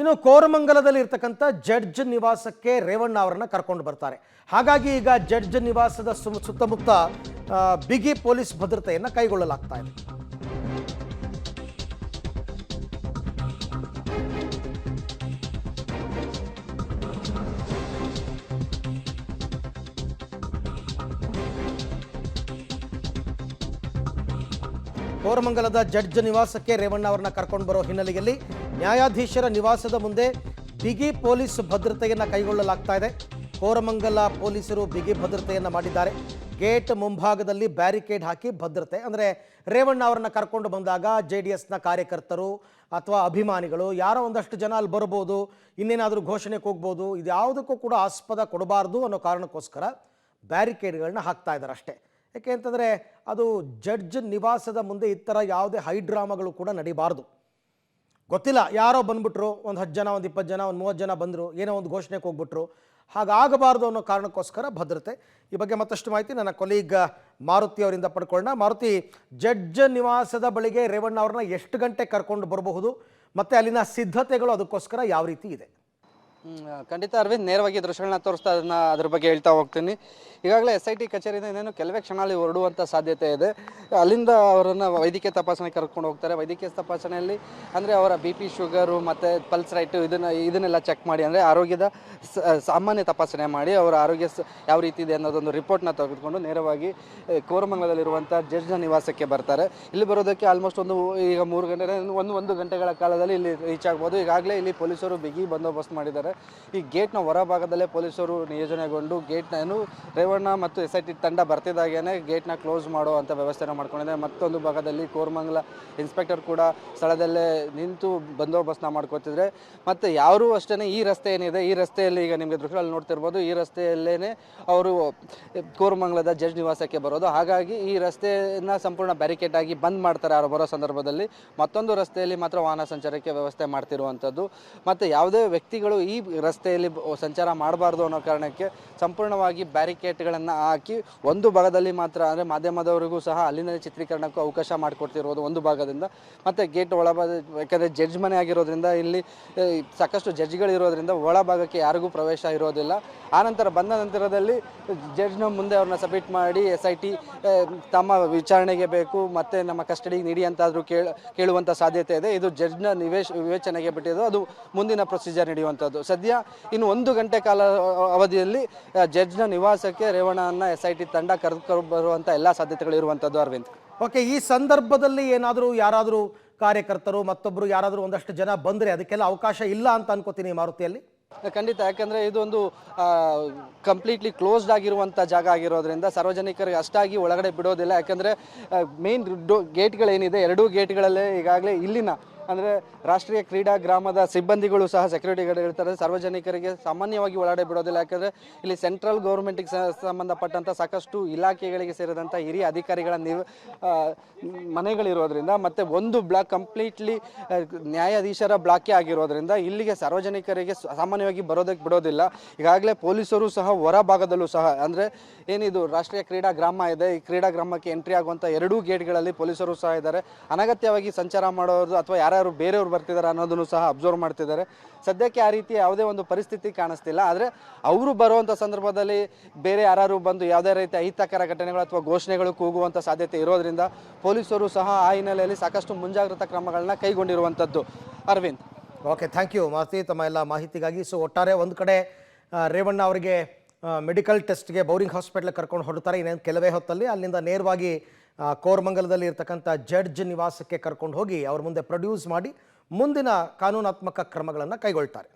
ಇನ್ನು ಕೋರಮಂಗಲದಲ್ಲಿ ಇರ್ತಕ್ಕಂಥ ಜಡ್ಜ್ ನಿವಾಸಕ್ಕೆ ರೇವಣ್ಣ ಅವರನ್ನ ಕರ್ಕೊಂಡು ಬರ್ತಾರೆ. ಹಾಗಾಗಿ ಈಗ ಜಡ್ಜ್ ನಿವಾಸದ ಸುತ್ತಮುತ್ತ ಬಿಗಿ ಪೊಲೀಸ್ ಭದ್ರತೆಯನ್ನು ಕೈಗೊಳ್ಳಲಾಗ್ತಾ ಇದೆ. ಕೋರಮಂಗಲದ ಜಡ್ಜ್ ನಿವಾಸಕ್ಕೆ ರೇವಣ್ಣ ಅವರನ್ನ ಕರ್ಕೊಂಡು ಬರೋ ಹಿನ್ನೆಲೆಯಲ್ಲಿ ನ್ಯಾಯಾಧೀಶರ ನಿವಾಸದ ಮುಂದೆ ಬಿಗಿ ಪೊಲೀಸ್ ಭದ್ರತೆಯನ್ನು ಕೈಗೊಳ್ಳಲಾಗ್ತಾ ಇದೆ. ಕೋರಮಂಗಲ ಪೊಲೀಸರು ಬಿಗಿ ಭದ್ರತೆಯನ್ನು ಮಾಡಿದ್ದಾರೆ. ಗೇಟ್ ಮುಂಭಾಗದಲ್ಲಿ ಬ್ಯಾರಿಕೇಡ್ ಹಾಕಿ ಭದ್ರತೆ, ಅಂದರೆ ರೇವಣ್ಣ ಅವರನ್ನ ಕರ್ಕೊಂಡು ಬಂದಾಗ JDSನ ಕಾರ್ಯಕರ್ತರು ಅಥವಾ ಅಭಿಮಾನಿಗಳು ಯಾರೋ ಒಂದಷ್ಟು ಜನ ಅಲ್ಲಿ ಬರ್ಬೋದು, ಇನ್ನೇನಾದರೂ ಘೋಷಣೆಗೆ ಹೋಗ್ಬೋದು, ಇದು ಯಾವುದಕ್ಕೂ ಕೂಡ ಆಸ್ಪದ ಕೊಡಬಾರ್ದು ಅನ್ನೋ ಕಾರಣಕ್ಕೋಸ್ಕರ ಬ್ಯಾರಿಕೇಡ್ಗಳನ್ನ ಹಾಕ್ತಾ ಇದ್ದಾರೆ ಅಷ್ಟೇ. ಯಾಕೆ ಅಂತಂದರೆ ಅದು ಜಡ್ಜ್ ನಿವಾಸದ ಮುಂದೆ ಈ ಥರ ಯಾವುದೇ ಹೈಡ್ರಾಮಾಗಳು ಕೂಡ ನಡೀಬಾರ್ದು. ಗೊತ್ತಿಲ್ಲ, ಯಾರೋ ಬಂದ್ಬಿಟ್ರು, ಒಂದು 10 ಜನ, ಒಂದು 20 ಜನ, ಒಂದು 30 ಜನ ಬಂದರು, ಏನೋ ಒಂದು ಘೋಷಣೆಗೆ ಹೋಗ್ಬಿಟ್ರು, ಹಾಗಾಗಬಾರ್ದು ಅನ್ನೋ ಕಾರಣಕ್ಕೋಸ್ಕರ ಭದ್ರತೆ. ಈ ಬಗ್ಗೆ ಮತ್ತಷ್ಟು ಮಾಹಿತಿ ನನ್ನ ಕೊಲೀಗ್ ಮಾರುತಿ ಅವರಿಂದ ಪಡ್ಕೊಳ್ಳೋಣ. ಮಾರುತಿ, ಜಡ್ಜ್ ನಿವಾಸದ ಬಳಿಗೆ ರೇವಣ್ಣ ಅವ್ರನ್ನ ಎಷ್ಟು ಗಂಟೆ ಕರ್ಕೊಂಡು ಬರಬಹುದು ಮತ್ತು ಅಲ್ಲಿನ ಸಿದ್ಧತೆಗಳು ಅದಕ್ಕೋಸ್ಕರ ಯಾವ ರೀತಿ ಇದೆ? ಖಂಡಿತ ಅರವಿಂದ್, ನೇರವಾಗಿ ದೃಶ್ಯಗಳನ್ನ ತೋರಿಸ್ತಾ ಅದ್ರ ಬಗ್ಗೆ ಹೇಳ್ತಾ ಹೋಗ್ತೀನಿ. ಈಗಾಗಲೇ SIT ಕಚೇರಿಯಿಂದ ಇನ್ನೇನು ಕೆಲವೇ ಕ್ಷಣದಲ್ಲಿ ಹೊರಡುವಂಥ ಸಾಧ್ಯತೆ ಇದೆ. ಅಲ್ಲಿಂದ ಅವರನ್ನು ವೈದ್ಯಕೀಯ ತಪಾಸಣೆ ಕರ್ಕೊಂಡು ಹೋಗ್ತಾರೆ. ವೈದ್ಯಕೀಯ ತಪಾಸಣೆಯಲ್ಲಿ ಅಂದರೆ ಅವರ BP, ಶುಗರು ಮತ್ತು ಪಲ್ಸ್ ರೈಟು ಇದನ್ನೆಲ್ಲ ಚೆಕ್ ಮಾಡಿ, ಅಂದರೆ ಆರೋಗ್ಯದ ಸಾಮಾನ್ಯ ತಪಾಸಣೆ ಮಾಡಿ ಅವರ ಆರೋಗ್ಯ ಯಾವ ರೀತಿ ಇದೆ ಅನ್ನೋದೊಂದು ರಿಪೋರ್ಟ್ನ ತೆಗೆದುಕೊಂಡು ನೇರವಾಗಿ ಕೋರಮಂಗಲದಲ್ಲಿರುವಂಥ ಜಡ್ಜ್ನ ನಿವಾಸಕ್ಕೆ ಬರ್ತಾರೆ. ಇಲ್ಲಿ ಬರೋದಕ್ಕೆ ಆಲ್ಮೋಸ್ಟ್ ಈಗ 3 ಗಂಟೆ ಒಂದು ಗಂಟೆಗಳ ಕಾಲದಲ್ಲಿ ಇಲ್ಲಿ ರೀಚ್ ಆಗ್ಬೋದು. ಈಗಾಗಲೇ ಇಲ್ಲಿ ಪೊಲೀಸರು ಬಿಗಿ ಬಂದೋಬಸ್ತ್ ಮಾಡಿದ್ದಾರೆ. ಈ ಗೇಟ್ನ ಹೊರಭಾಗದಲ್ಲೇ ಪೊಲೀಸರು ನಿಯೋಜನೆಗೊಂಡು ಗೇಟ್ನ ರೇವಣ್ಣ ಮತ್ತು SIT ತಂಡ ಬರ್ತಿದ್ದಾಗೇನೆ ಗೇಟ್ನ ಕ್ಲೋಸ್ ಮಾಡುವಂಥ ವ್ಯವಸ್ಥೆನ ಮಾಡ್ಕೊಂಡಿದ್ದಾರೆ. ಮತ್ತೊಂದು ಭಾಗದಲ್ಲಿ ಕೋರಮಂಗಲ ಇನ್ಸ್ಪೆಕ್ಟರ್ ಕೂಡ ಸ್ಥಳದಲ್ಲೇ ನಿಂತು ಬಂದೋಬಸ್ತ್ನ ಮಾಡ್ಕೊತಿದ್ರೆ. ಮತ್ತು ಯಾರೂ ಅಷ್ಟೇ ಈ ರಸ್ತೆ ಏನಿದೆ, ಈ ರಸ್ತೆಯಲ್ಲಿ ಈಗ ನಿಮಗೆ ದೃಶ್ಯದಲ್ಲಿ ನೋಡ್ತಿರ್ಬೋದು, ಈ ರಸ್ತೆಯಲ್ಲೇ ಅವರು ಕೋರಮಂಗಲದ ಜಡ್ಜ್ ನಿವಾಸಕ್ಕೆ ಬರೋದು. ಹಾಗಾಗಿ ಈ ರಸ್ತೆಯನ್ನು ಸಂಪೂರ್ಣ ಬ್ಯಾರಿಕೇಡ್ ಆಗಿ ಬಂದ್ ಮಾಡ್ತಾರೆ ಅವರು ಬರೋ ಸಂದರ್ಭದಲ್ಲಿ. ಮತ್ತೊಂದು ರಸ್ತೆಯಲ್ಲಿ ಮಾತ್ರ ವಾಹನ ಸಂಚಾರಕ್ಕೆ ವ್ಯವಸ್ಥೆ ಮಾಡ್ತಿರುವಂಥದ್ದು. ಮತ್ತು ಯಾವುದೇ ವ್ಯಕ್ತಿಗಳು ಈ ರಸ್ತೆಯಲ್ಲಿ ಸಂಚಾರ ಮಾಡಬಾರ್ದು ಅನ್ನೋ ಕಾರಣಕ್ಕೆ ಸಂಪೂರ್ಣವಾಗಿ ಬ್ಯಾರಿಕೇಡ್ಗಳನ್ನು ಹಾಕಿ ಒಂದು ಭಾಗದಲ್ಲಿ ಮಾತ್ರ, ಅಂದರೆ ಮಾಧ್ಯಮದವರಿಗೂ ಸಹ ಅಲ್ಲಿನ ಚಿತ್ರೀಕರಣಕ್ಕೂ ಅವಕಾಶ ಮಾಡಿಕೊಡ್ತಿರೋದು ಒಂದು ಭಾಗದಿಂದ. ಮತ್ತು ಗೇಟ್ ಒಳಭಾಗ, ಯಾಕಂದರೆ ಜಡ್ಜ್ ಮನೆ ಆಗಿರೋದ್ರಿಂದ ಇಲ್ಲಿ ಸಾಕಷ್ಟು ಜಡ್ಜ್ಗಳಿರೋದ್ರಿಂದ ಒಳಭಾಗಕ್ಕೆ ಯಾರಿಗೂ ಪ್ರವೇಶ ಇರೋದಿಲ್ಲ. ಆನಂತರ ಬಂದ ನಂತರದಲ್ಲಿ ಜಡ್ಜ್ನ ಮುಂದೆ ಅವ್ರನ್ನ ಸಬ್ಮಿಟ್ ಮಾಡಿ SIT ತಮ್ಮ ವಿಚಾರಣೆಗೆ ಬೇಕು ಮತ್ತು ನಮ್ಮ ಕಸ್ಟಡಿಗೆ ನೀಡಿ ಅಂತಾದರೂ ಕೇಳುವಂಥ ಸಾಧ್ಯತೆ ಇದೆ. ಇದು ಜಡ್ಜ್ನ ವಿವೇಚನೆಗೆ ಬಿಟ್ಟಿದ್ದು, ಅದು ಮುಂದಿನ ಪ್ರೊಸೀಜರ್ ನಡೆಯುವಂಥದ್ದು. ಸದ್ಯ ಇನ್ನು 1 ಗಂಟೆ ಕಾಲ ಅವಧಿಯಲ್ಲಿ ಜಡ್ಜ್ನ ನಿವಾಸಕ್ಕೆ ರೇವಣ್ಣನ SIT ತಂಡ ಕರೆದುಕೊಂಡು ಬರುವಂಥ ಎಲ್ಲ ಸಾಧ್ಯತೆಗಳು ಇರುವಂಥದ್ದು. ಅರವಿಂದ್, ಓಕೆ, ಈ ಸಂದರ್ಭದಲ್ಲಿ ಯಾರಾದರೂ ಕಾರ್ಯಕರ್ತರು ಮತ್ತೊಬ್ಬರು ಯಾರಾದರೂ ಒಂದಷ್ಟು ಜನ ಬಂದರೆ ಅದಕ್ಕೆಲ್ಲ ಅವಕಾಶ ಇಲ್ಲ ಅಂತ ಅನ್ಕೋತೀನಿ ಮಾರುತಿಯಲ್ಲಿ. ಖಂಡಿತ, ಯಾಕಂದರೆ ಇದೊಂದು ಕಂಪ್ಲೀಟ್ಲಿ ಕ್ಲೋಸ್ಡ್ ಆಗಿರುವಂಥ ಜಾಗ ಆಗಿರೋದ್ರಿಂದ ಸಾರ್ವಜನಿಕರಿಗೆ ಅಷ್ಟಾಗಿ ಒಳಗಡೆ ಬಿಡೋದಿಲ್ಲ. ಯಾಕಂದರೆ ಮೇನ್ ಗೇಟ್ಗಳೇನಿದೆ, 2 ಗೇಟ್ಗಳಲ್ಲೇ ಈಗಾಗಲೇ ಇಲ್ಲಿನ ಅಂದರೆ ರಾಷ್ಟ್ರೀಯ ಕ್ರೀಡಾ ಗ್ರಾಮದ ಸಿಬ್ಬಂದಿಗಳು ಸಹ ಸೆಕ್ಯೂರಿಟಿ ಗಾರ್ಡ್ ಇರ್ತಾರೆ. ಸಾರ್ವಜನಿಕರಿಗೆ ಸಾಮಾನ್ಯವಾಗಿ ಒಳಗಡೆ ಬಿಡೋದಿಲ್ಲ. ಯಾಕಂದರೆ ಇಲ್ಲಿ ಸೆಂಟ್ರಲ್ ಗೌರ್ಮೆಂಟಿಗೆ ಸಂಬಂಧಪಟ್ಟಂಥ ಸಾಕಷ್ಟು ಇಲಾಖೆಗಳಿಗೆ ಸೇರಿದಂಥ ಹಿರಿಯ ಅಧಿಕಾರಿಗಳ ಮನೆಗಳಿರೋದ್ರಿಂದ ಮತ್ತು ಒಂದು ಬ್ಲಾಕ್ ಕಂಪ್ಲೀಟ್ಲಿ ನ್ಯಾಯಾಧೀಶರ ಬ್ಲಾಕೇ ಆಗಿರೋದ್ರಿಂದ ಇಲ್ಲಿಗೆ ಸಾರ್ವಜನಿಕರಿಗೆ ಸಾಮಾನ್ಯವಾಗಿ ಬರೋದಕ್ಕೆ ಬಿಡೋದಿಲ್ಲ. ಈಗಾಗಲೇ ಪೊಲೀಸರು ಸಹ ಹೊರ ಭಾಗದಲ್ಲೂ ಸಹ, ಅಂದರೆ ಏನಿದು ರಾಷ್ಟ್ರೀಯ ಕ್ರೀಡಾ ಗ್ರಾಮ ಇದೆ, ಈ ಕ್ರೀಡಾ ಗ್ರಾಮಕ್ಕೆ ಎಂಟ್ರಿ ಆಗುವಂಥ 2 ಗೇಟ್ಗಳಲ್ಲಿ ಪೊಲೀಸರು ಸಹ ಇದ್ದಾರೆ. ಅನಗತ್ಯವಾಗಿ ಸಂಚಾರ ಮಾಡೋದು ಅಥವಾ ಯಾರ್ಯಾರು ಬೇರೆಯವರು ಬರ್ತಿದ್ದಾರೆ ಅನ್ನೋದನ್ನು ಸಹ ಅಬ್ಸರ್ವ್ ಮಾಡ್ತಿದ್ದಾರೆ. ಸದ್ಯಕ್ಕೆ ಆ ರೀತಿ ಯಾವುದೇ ಒಂದು ಪರಿಸ್ಥಿತಿ ಕಾಣಿಸ್ತಿಲ್ಲ. ಆದರೆ ಅವರು ಬರುವಂಥ ಸಂದರ್ಭದಲ್ಲಿ ಬೇರೆ ಯಾರು ಬಂದು ಯಾವುದೇ ರೀತಿ ಅಹಿತಕರ ಘಟನೆಗಳು ಅಥವಾ ಘೋಷಣೆಗಳು ಕೂಗುವಂಥ ಸಾಧ್ಯತೆ ಇರೋದ್ರಿಂದ ಪೊಲೀಸರು ಸಹ ಆ ಹಿನ್ನೆಲೆಯಲ್ಲಿ ಸಾಕಷ್ಟು ಮುಂಜಾಗ್ರತಾ ಕ್ರಮಗಳನ್ನ ಕೈಗೊಂಡಿರುವಂಥದ್ದು. Aravind, okay, thank you Maruti ತಮ್ಮ ಎಲ್ಲ ಮಾಹಿತಿಗಾಗಿ. ಸೊ ಒಟ್ಟಾರೆ ಒಂದು ಕಡೆ ರೇವಣ್ಣ ಅವರಿಗೆ ಮೆಡಿಕಲ್ ಟೆಸ್ಟ್ಗೆ ಬೌರಿಂಗ್ ಹಾಸ್ಪಿಟ್ಲಿಗೆ ಕರ್ಕೊಂಡು ಹೊರಡ್ತಾರೆ. ಇನ್ನೇನು ಕೆಲವೇ ಹೊತ್ತಲ್ಲಿ ಅಲ್ಲಿಂದ ನೇರವಾಗಿ ಕೋರಮಂಗಲದಲ್ಲಿ ಇರ್ತಕ್ಕಂಥ ಜಡ್ಜ್ ನಿವಾಸಕ್ಕೆ ಕರ್ಕೊಂಡು ಹೋಗಿ ಅವ್ರ ಮುಂದೆ ಪ್ರೊಡ್ಯೂಸ್ ಮಾಡಿ ಮುಂದಿನ ಕಾನೂನಾತ್ಮಕ ಕ್ರಮಗಳನ್ನು ಕೈಗೊಳ್ತಾರೆ.